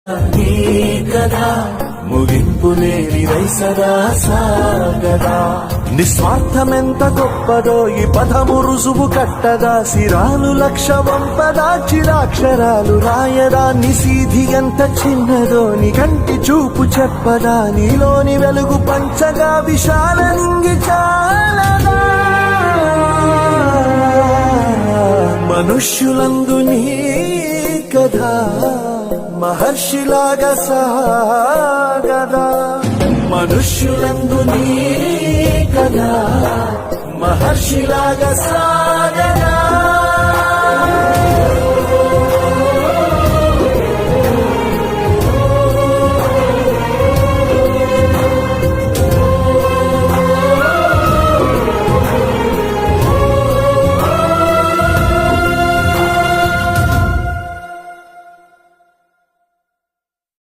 నీ కథ ముగింపు లేనిదై సదా సాగదా. నిస్వార్థమెంత గొప్పదో ఈ పదము రుజువు కట్టదా. సిరాలు లక్ష వంపదా, చిరాక్షరాలు రాయదా. నిశీధి ఎంత చిన్నదో నీ కంటి చూపు చెప్పదా. నీలోని వెలుగు పంచగా విశాల నింగి చాలదా. మనుష్యులందు నీ కథ మహర్షిలాగా సాగదా. మనుష్యులందు నీ కథ మహర్షిలాగా సాగదా.